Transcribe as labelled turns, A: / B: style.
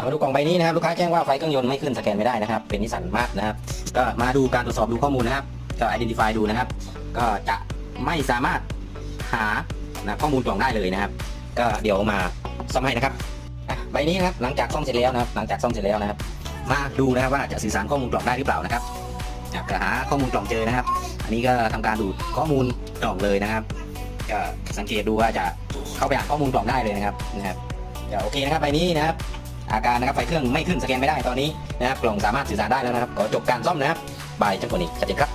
A: มาดูกล่องใบนี้นะครับลูกค้าแจ้งว่าไฟเครื่องยนต์ไม่ขึ้นสแกนไม่ได้นะครับเป็นนิสสันมาร์คนะครับก็มาดูการตรวจสอบดูข้อมูลนะครับก็ identify ดูนะครับก็จะไม่สามารถหาข้อมูลกล่องได้เลยนะครับก็เดี๋ยวมาซ่อมให้นะครับใบนี้นะครับหลังจากซ่อมเสร็จแล้วนะครับมาดูนะครับว่าจะสื่อสารข้อมูลกล่องได้หรือเปล่านะครับก็หาข้อมูลกล่องเจอนะครับอันนี้ก็ทำการดูดข้อมูลกล่องเลยนะครับก็สังเกตดูว่าจะเข้าไปอ่านข้อมูลกล่องได้เลยนะครับก็โอเคนะครับใบนี้นะครับอาการนะครับไฟเครื่องไม่ขึ้นสแกนไม่ได้ตอนนี้นะครับกล่องสามารถสื่อสารได้แล้วนะครับขอจบการซ่อมนะครับบายช่างกลนิกชัดเจนครับ